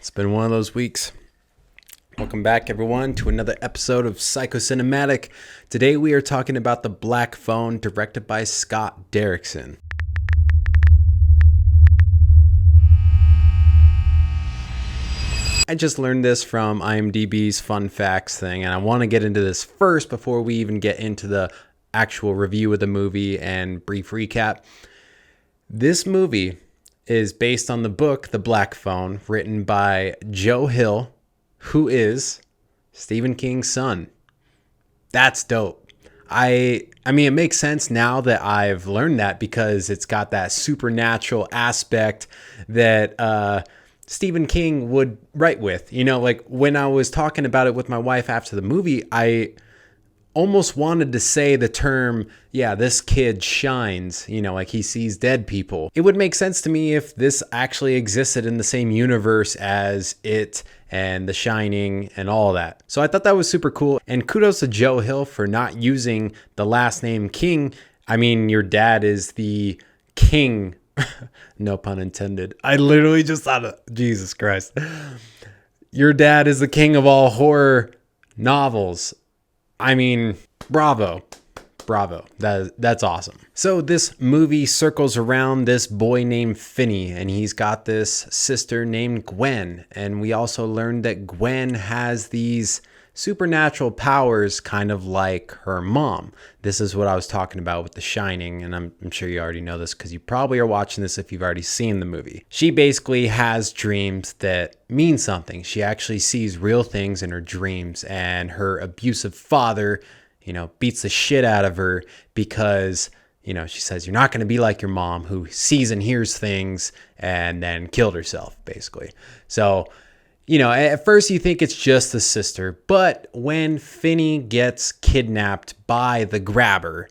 It's been one of those weeks. Welcome back, everyone, to another episode of Psycho-Cinematic. Today we are talking about The Black Phone, directed by Scott Derrickson. I just learned this from IMDb's fun facts thing, and I want to get into this first before we even get into the actual review of the movie and brief recap. This movie is based on the book The Black Phone, written by Joe Hill, who is Stephen King's son. That's dope. I mean, it makes sense now that I've learned that, because it's got that supernatural aspect that Stephen King would write with. You know, like when I was talking about it with my wife after the movie, I almost wanted to say the term, yeah, this kid shines, you know, like he sees dead people. It would make sense to me if this actually existed in the same universe as It and The Shining and all that. So I thought that was super cool. And kudos to Joe Hill for not using the last name King. I mean, your dad is the king. No pun intended. I literally just thought of, Jesus Christ. Your dad is the king of all horror novels. I mean, bravo. That's awesome. So this movie circles around this boy named Finney, and he's got this sister named Gwen. And we also learned that Gwen has these supernatural powers, kind of like her mom. This is what I was talking about with The Shining, and I'm sure you already know this because you probably are watching this if you've already seen the movie. She basically has dreams that mean something. She actually sees real things in her dreams, and her abusive father, you know, beats the shit out of her because, you know, she says, you're not going to be like your mom who sees and hears things, and then killed herself, basically. So, you know, at first you think it's just the sister, but when Finney gets kidnapped by the grabber,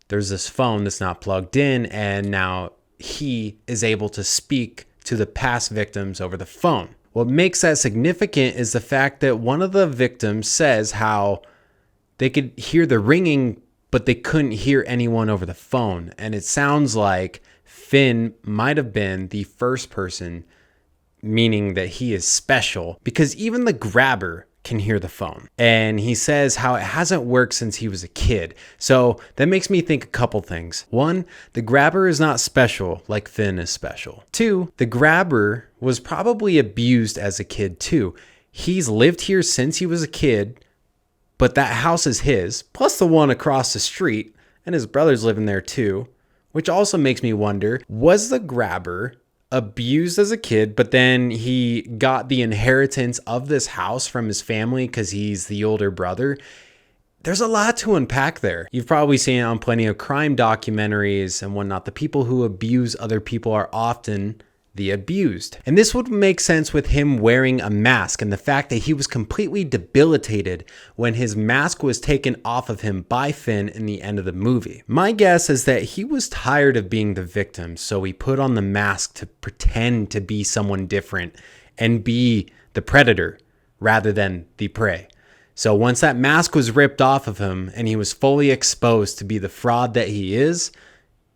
there's this phone that's not plugged in, and now he is able to speak to the past victims over the phone. What makes that significant is the fact that one of the victims says how they could hear the ringing, but they couldn't hear anyone over the phone. And it sounds like Finn might have been the first person, meaning that he is special, because even the grabber can hear the phone. And he says how it hasn't worked since he was a kid. So that makes me think a couple things. One, the grabber is not special like Finn is special. Two, the grabber was probably abused as a kid too. He's lived here since he was a kid, but that house is his, plus the one across the street, and his brother's living there too, which also makes me wonder, was the grabber abused as a kid, but then he got the inheritance of this house from his family because he's the older brother? There's a lot to unpack there. You've probably seen it on plenty of crime documentaries and whatnot. The people who abuse other people are often the abused. And this would make sense with him wearing a mask and the fact that he was completely debilitated when his mask was taken off of him by Finn in the end of the movie. My guess is that he was tired of being the victim, so he put on the mask to pretend to be someone different and be the predator rather than the prey. So once that mask was ripped off of him and he was fully exposed to be the fraud that he is,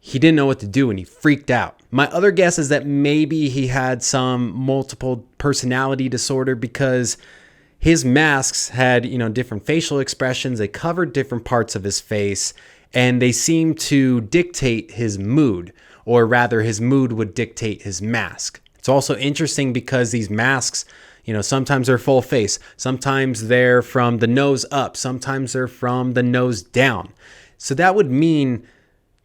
he didn't know what to do and he freaked out. My other guess is that maybe he had some multiple personality disorder, because his masks had, you know, different facial expressions. They covered different parts of his face, and they seemed to dictate his mood, or rather his mood would dictate his mask. It's also interesting because these masks, you know, sometimes they're full face, sometimes they're from the nose up, sometimes they're from the nose down. So that would mean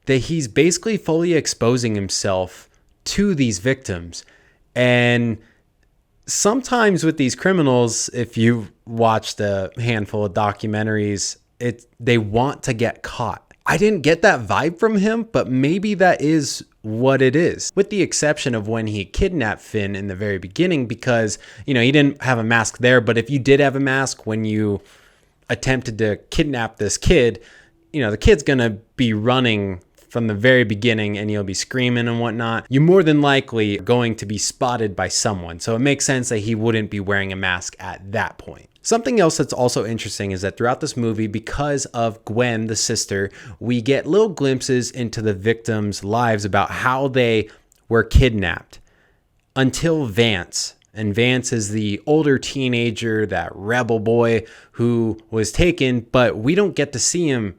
that he's basically fully exposing himself to these victims. And sometimes with these criminals, if you've watched a handful of documentaries, they want to get caught. I didn't get that vibe from him, but maybe that is what it is, with the exception of when he kidnapped Finn in the very beginning, because, you know, he didn't have a mask there. But if you did have a mask when you attempted to kidnap this kid, you know, the kid's gonna be running from the very beginning and you'll be screaming and whatnot. You're more than likely going to be spotted by someone. So it makes sense that he wouldn't be wearing a mask at that point. Something else that's also interesting is that throughout this movie, because of Gwen, the sister, we get little glimpses into the victims' lives about how they were kidnapped until Vance And Vance is the older teenager, that rebel boy who was taken, but we don't get to see him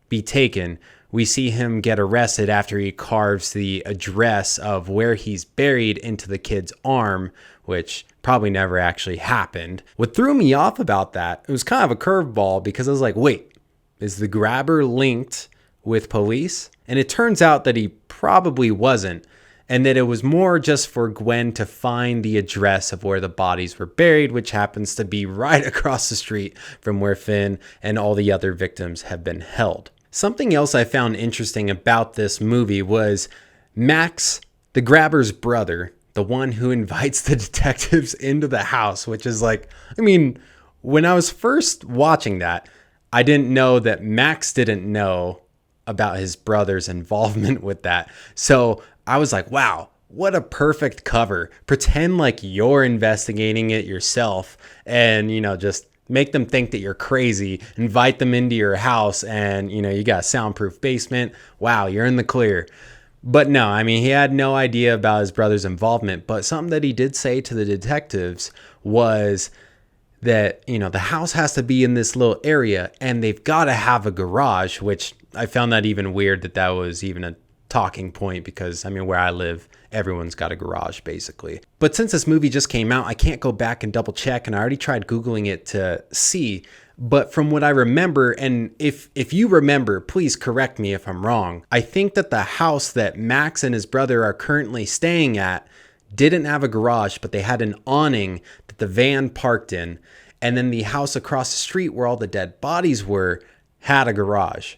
be taken. We see him get arrested after he carves the address of where he's buried into the kid's arm, which probably never actually happened. What threw me off about that, it was kind of a curveball because I was like, wait, is the grabber linked with police? And it turns out that he probably wasn't, and that it was more just for Gwen to find the address of where the bodies were buried, which happens to be right across the street from where Finn and all the other victims have been held. Something else I found interesting about this movie was Max, the grabber's brother, the one who invites the detectives into the house, which is like, I mean, when I was first watching that, I didn't know that Max didn't know about his brother's involvement with that. So I was like, wow, what a perfect cover. Pretend like you're investigating it yourself and, just make them think that you're crazy, invite them into your house and, you got a soundproof basement. Wow, you're in the clear. But no, I mean, he had no idea about his brother's involvement. But something that he did say to the detectives was that, the house has to be in this little area and they've got to have a garage, which I found that even weird that was even a talking point because, where I live, everyone's got a garage basically. But since this movie just came out, I can't go back and double check, and I already tried Googling it to see. But from what I remember, and if you remember, please correct me if I'm wrong, I think that the house that Max and his brother are currently staying at didn't have a garage, but they had an awning that the van parked in. And then the house across the street where all the dead bodies were had a garage.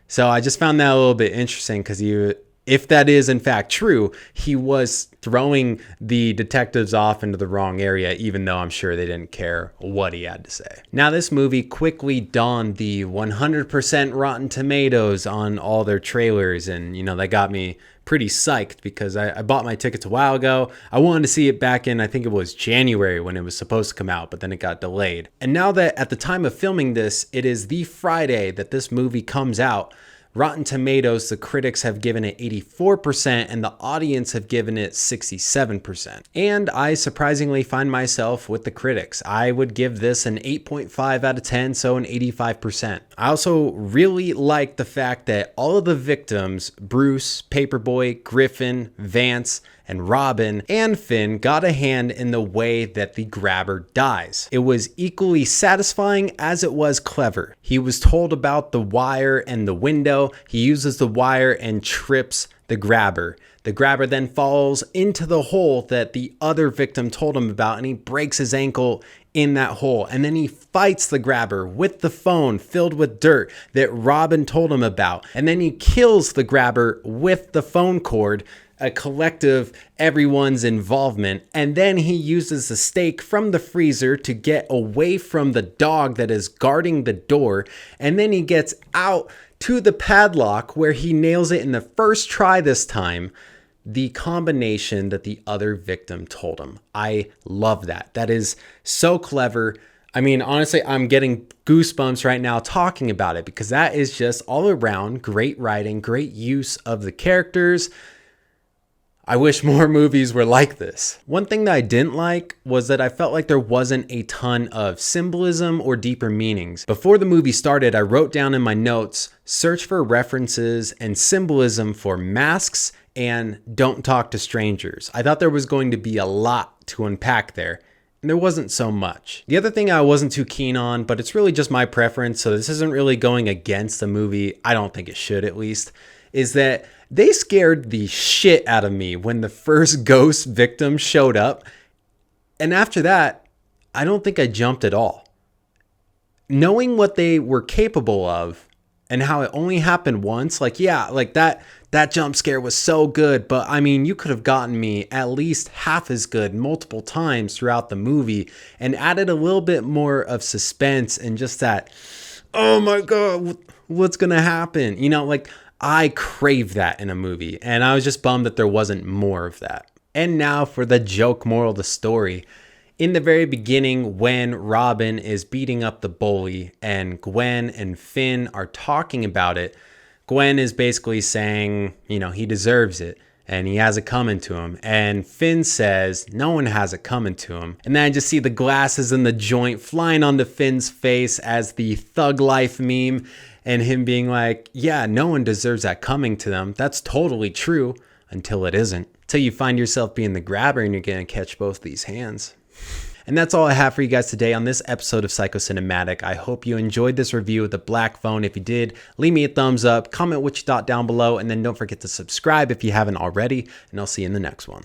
So I just found that a little bit interesting because if that is in fact true, he was throwing the detectives off into the wrong area, even though I'm sure they didn't care what he had to say. Now, this movie quickly donned the 100% Rotten Tomatoes on all their trailers, and that got me pretty psyched because I bought my tickets a while ago. I wanted to see it back in, I think it was January when it was supposed to come out, but then it got delayed. And now that at the time of filming this, it is the Friday that this movie comes out, Rotten Tomatoes, the critics have given it 84% and the audience have given it 67%. And I surprisingly find myself with the critics. I would give this an 8.5 out of 10, so an 85%. I also really like the fact that all of the victims, Bruce, Paperboy, Griffin, Vance, and Robin and Finn got a hand in the way that the grabber dies. It was equally satisfying as it was clever. He was told about the wire and the window. He uses the wire and trips the grabber. The grabber then falls into the hole that the other victim told him about, and he breaks his ankle in that hole. And then he fights the grabber with the phone filled with dirt that Robin told him about. And then he kills the grabber with the phone cord, a collective everyone's involvement. And then he uses the steak from the freezer to get away from the dog that is guarding the door. And then he gets out to the padlock where he nails it in the first try this time. The combination that the other victim told him. I love that. That is so clever. I mean, honestly, I'm getting goosebumps right now talking about it because that is just all around great writing, great use of the characters. I wish more movies were like this. One thing that I didn't like was that I felt like there wasn't a ton of symbolism or deeper meanings. Before the movie started, I wrote down in my notes, search for references and symbolism for masks and don't talk to strangers. I thought there was going to be a lot to unpack there, and there wasn't so much. The other thing I wasn't too keen on, but it's really just my preference, so this isn't really going against the movie, I don't think it should at least, is that they scared the shit out of me when the first ghost victim showed up. And after that, I don't think I jumped at all. Knowing what they were capable of and how it only happened once, that jump scare was so good. But I mean, you could have gotten me at least half as good multiple times throughout the movie and added a little bit more of suspense and just that, oh my God, what's going to happen? I crave that in a movie, and I was just bummed that there wasn't more of that. And now for the joke moral of the story. In the very beginning, when Robin is beating up the bully and Gwen and Finn are talking about it, Gwen is basically saying, he deserves it. and he has it coming to him. And Finn says, no one has it coming to him. And then I just see the glasses in the joint flying onto Finn's face as the thug life meme, and him being like, yeah, no one deserves that coming to them. That's totally true until it isn't. Till you find yourself being the grabber and you're going to catch both these hands. And that's all I have for you guys today on this episode of Psycho-Cinematic. I hope you enjoyed this review of The Black Phone. If you did, leave me a thumbs up, comment what you thought down below, and then don't forget to subscribe if you haven't already, and I'll see you in the next one.